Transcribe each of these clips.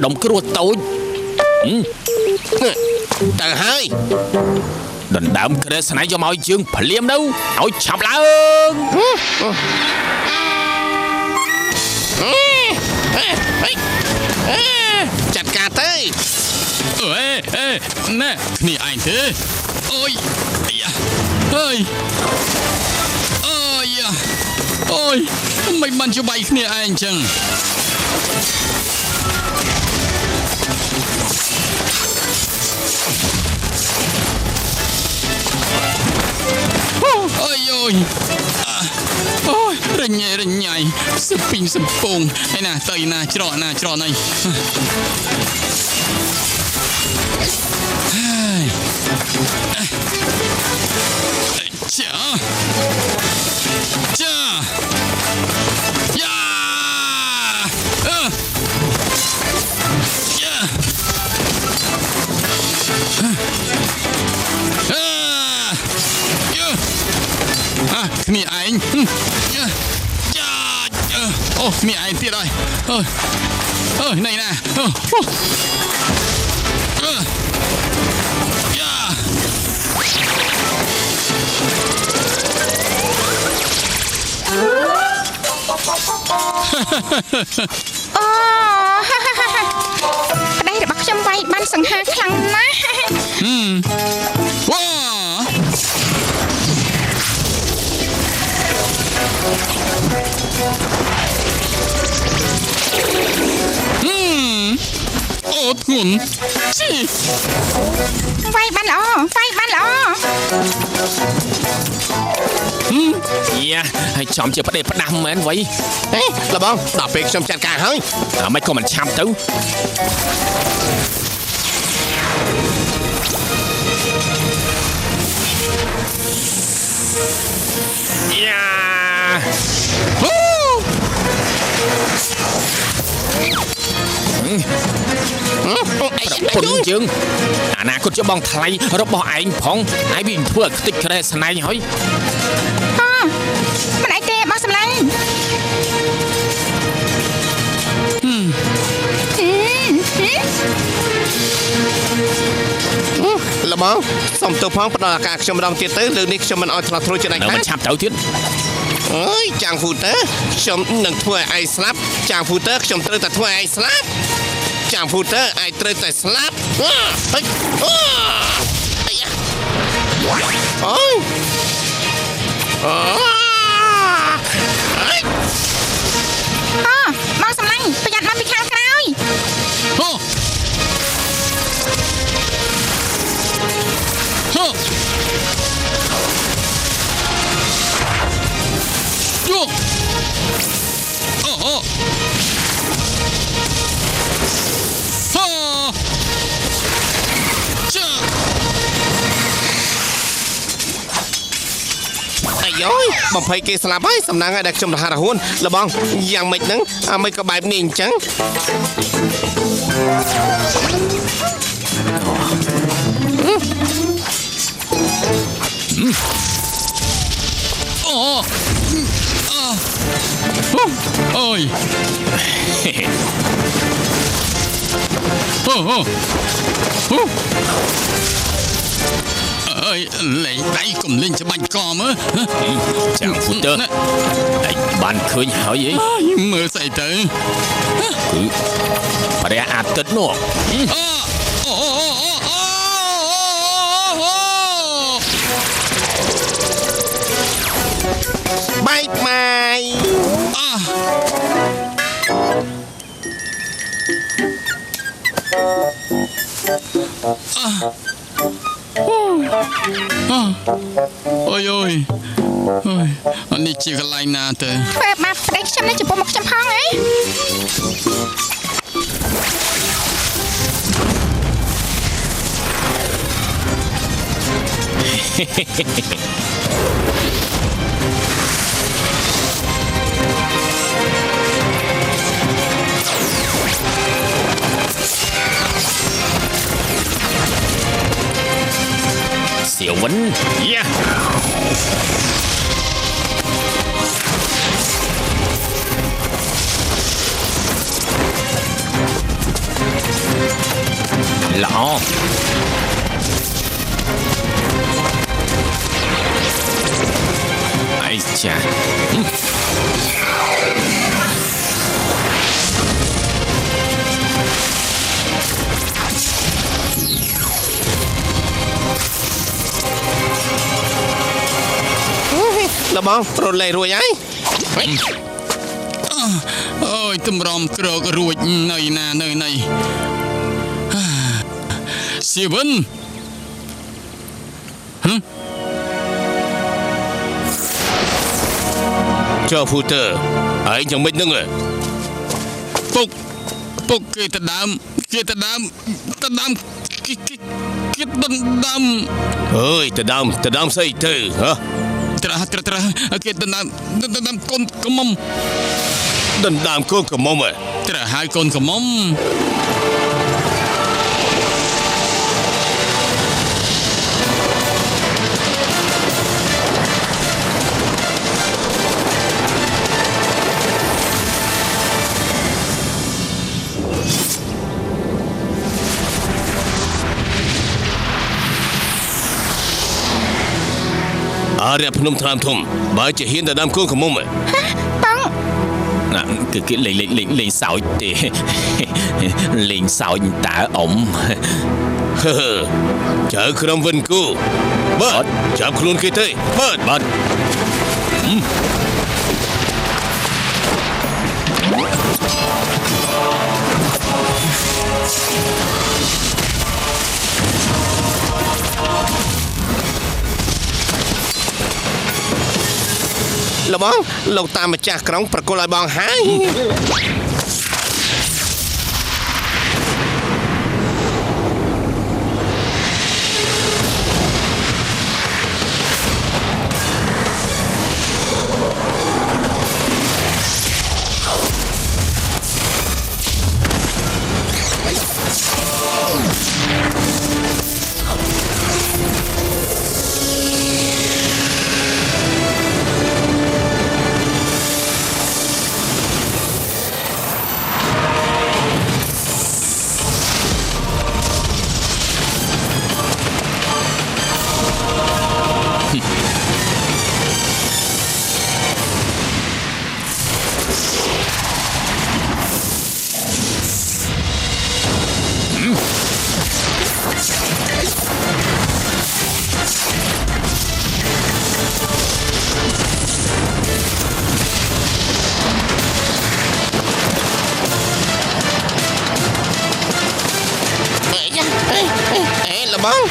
ដុំគ្រួតូចទៅហើយដណ្ដើមក្រែស្នៃយកមកឲ្យយើងភ្លាមទៅឲ្យឆាប់ឡើងចាត់ការទៅអេណែគ្នាឯងទេអូយអាយ៉ាអូយមិនបានជួយបាយគ្នាឯងចឹងអូយរញ៉ៃសពីងសំពងឯណាទៅណាច្រកណានេះចាយ៉ាគ្នាឯងអូគ្នាឯងទៀតហើយណៃណាអូប្តីរបស់ខ្ញុំវាយបានសង្ហាខ្លាំងណាស់វ៉ាអូធ្ងន់ជីវាយបានល្អយ៉ាហើយចំជាផ្ដេផ្ដាស់មែនវៃលបងដល់ពេលខ្ញុំចាត់ការហើយមិនក៏មិនឆាប់ទៅយ៉ាពុនយើងអនាគតជាបងថ្លៃរបស់ឯងផងឯងវាធ្វើខ្ទេចក្រែស្នៃហើយមិនអីទេបងសម្លាញ់លបងសុំទៅផងផ្ដល់ឱកាសខ្ញុំម្ដងទៀតទៅលើនេះខ្ញុំមិនអោយឆ្លោះធ្រួយចិត្តឯងមិនឆាប់ទៅទៀតអើយចាំងហ្វូទ័រខ្ញុំនឹងធ្វើឲ្យឯងស្លាប់ចាំងហ្វូទ័រខ្ញុំត្រូវតែធ្វើឲ្យឯងស្លាប់ចាំងហ្វូទ័រឯងត្រូវតែស្លាប់បងសម្លាញ់ប្រយ័ត្នមកពីខាងក្រោយបំភ័យគេស្លាប់ហើយសំណាងឲ្យដែលខ្ញុំរហ័សរហួនលបងយ៉ាងម៉េចហ្នឹងមិនក៏បែបនេះអញ្ចឹងអូយអើយលេងដៃកុំលេងច្បាច់កមើចាំងហ្វូទ័រឯងបានឃើញហើយមើលស្អីទៅគឺព្រះអាទិត្យនោះបែកម៉ាយអូយអានេះជាកន្លែងណាទៅធ្វើបាបប្តីខ្ញុំនៅចំពោះមុខខ្ញុំផងអី小文呀អាយចាលបងរត់លេងរួចហើយ អូយទំរំក្រករួចនៅណានៅណីស៊ីវិនចុះ Footer ហើយយ៉ាងម៉េចហ្នឹងពុកគេទៅដើមគេទៅដើមគេដណ្ដើមអើយទៅដើមស្អីទៅហ៎ត្រាគេដណ្ដើមកូនកំមុំដណ្ដើមកូនកំមុំត្រាហើយកូនកំមុំអារៈភ្នំថ្លាមធំបើជាហ៊ានទៅដើមកូនកំមុំបងគឺគេលេងសើចទេលេងសើចតើអ៊ំចៅក្រុមវិនគូបើចាប់ខ្លួនគេទេបើលបងលោកតាមម្ចាស់ក្រុងប្រគល់ឲ្យបងហើយលបង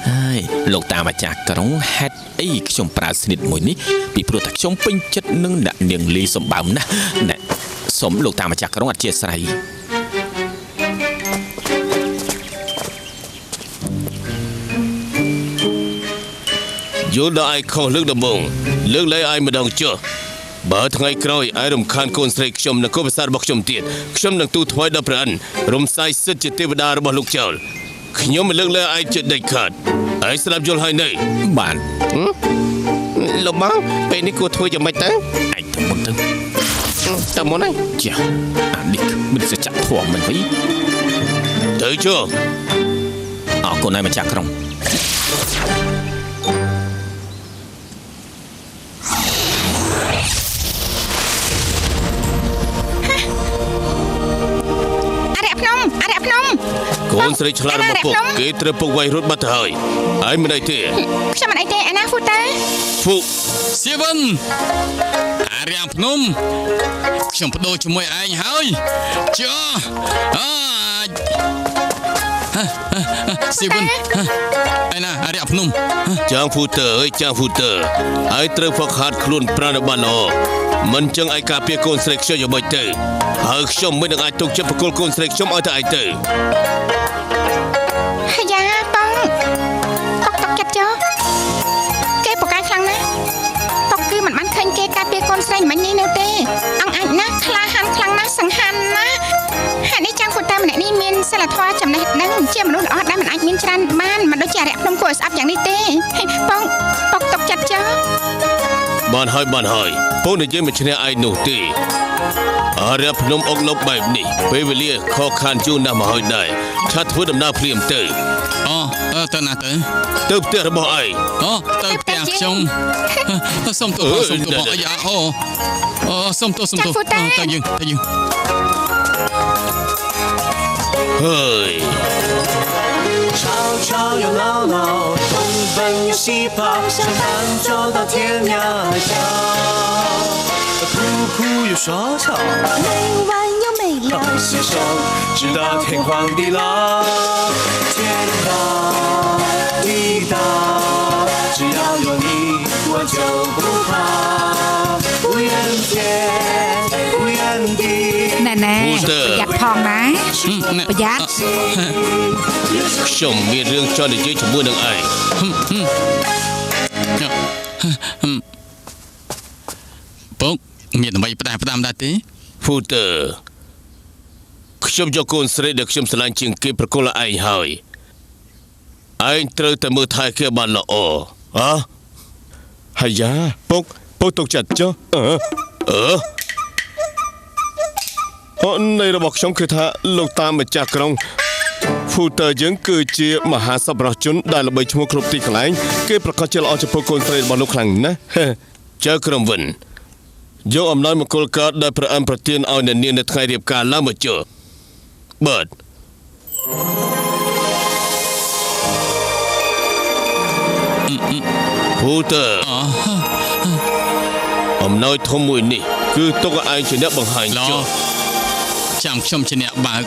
ហើយលោកតាម្ចាស់ក្រុងហេតុអីខ្ញុំប្រើស្និតមួយនេះពីព្រោះតែខ្ញុំពេញចិត្តនឹងដាក់នាងលីសម្បើមណាស់ណែសូមលោកតាម្ចាស់ក្រុងអធិស្ឋានយល់ដល់ឯខុសលើកដំបូងលើកលែងឯម្ដងចុះបើថ្ងៃក្រោយឯរំខានកូនស្រីខ្ញុំនិងកូនប្រសាររបស់ខ្ញុំទៀតខ្ញុំនឹងទូថ្វាយដល់ព្រះអិនរំសាយសិទ្ធិជាទេវតារបស់លោកចោលខ្ញុំមិនលើកលែងឯជាដេចខាតឯស្ដាប់យល់ហើយនៅបានលោកបងពេលនេះគួរធ្វើយ៉ាងម៉េចទៅឯងទៅមុនហើយចាអានេះមិនសច្ចធម៌មិនវិញទៅចុះអរគុណឯម្ចាស់ក្រុងកូនស្រីឆ្លាតរបស់ពុកគេត្រូវពុកវាយរត់បាត់ទៅហើយហើយមិនអីទេខ្ញុំមិនអីទេអាណាហ្វូតាស៊ីវិនអារ៉ាភ្នំខ្ញុំបដូរជាមួយឯងហើយចុះស៊ីវិនឯណាអារ៉ាភ្នំចាងហ្វូទ័រហើយត្រូវហ្វឹកហាត់ខ្លួនប្រាណបានល្អមិនចឹងឯការពារកូនស្រីខ្ញុំយ៉ាងម៉េចទៅហើយខ្ញុំមិននឹងអាចទុកចិត្តបកគលកូនស្រីខ្ញុំឲ្យតែឯងទៅយ៉ាបងទុកចិត្តចុះគេប្រកាសខ្លាំងណាស់ទុកគឺមិនបានឃើញគេការពារកូនស្រីមិញនេះនៅទេអង្គអាចណាស់ក្លាហានខ្លាំងណាស់សង្ហានណាស់ហេតុនេះចាងហ្វូតាម្នាក់នេះមានសិលធម៌ចំណេះដឹងជាមនុស្សល្អដែលមិនអាចមានច្រើនបានមិនដូចជាអារៈភ្នំគួរស្អប់យ៉ាងនេះទេបងទុកចិត្ត បានហើយពួកនិយាយមិនឈ្នះឯងនោះទេអារ៉ាភ្នំអុកលុបបែបនេះពេលវេលាខកខានជូរណាស់មកហើយដែរឆាត់ធ្វើដំណើរភ្លាមទៅទៅណាទៅទៅផ្ទះរបស់ឯងទៅផ្ទះខ្ញុំសុំទោសអាយ៉ាសុំទោសទៅយើង嘿，吵吵又闹闹，东奔又西跑，想搬走到天涯海角。哭哭又说笑，没完又没了，携手直到天荒地老。天高地大，只要有你，我就不怕。不言天，不言地。ណែប្រយ័ត្នផងណាប្រយ័ត្នខ្ញុំមានរឿងចង់និយាយជាមួយនឹងឯងពុកមានអ្វីផ្ដាំដែរទេ Footer ខ្ញុំយកកូនស្រីដែលខ្ញុំស្រឡាញ់ជាងគេប្រគល់ឲ្យឯងហើយឯងត្រូវតែមើលថែគេបានល្អហើយយ៉ាពុកទុកចិត្តចុះនៃរបស់ខ្ញុំគឺថាលោកតាមម្ចាស់ក្រុង Footer យើងគឺជាមហាសប្បុរសជនដែលល្បីឈ្មោះគ្រប់ទីកន្លែងគេប្រកាសជាល្អចំពោះកូនស្រីរបស់លោកខ្លាំងណាស់ចៅក្រុមវិនយកអំណោយមង្គលការដែលព្រះអង្គប្រទានឲ្យអ្នកនាងនៅថ្ងៃរៀបការឡើងមកចុះបាទFooter អំណោយធំមួយនេះគឺទុកឲ្យឯងជាអ្នកបង្ហាញចុះចាំខ្ញុំជាអ្នកបើក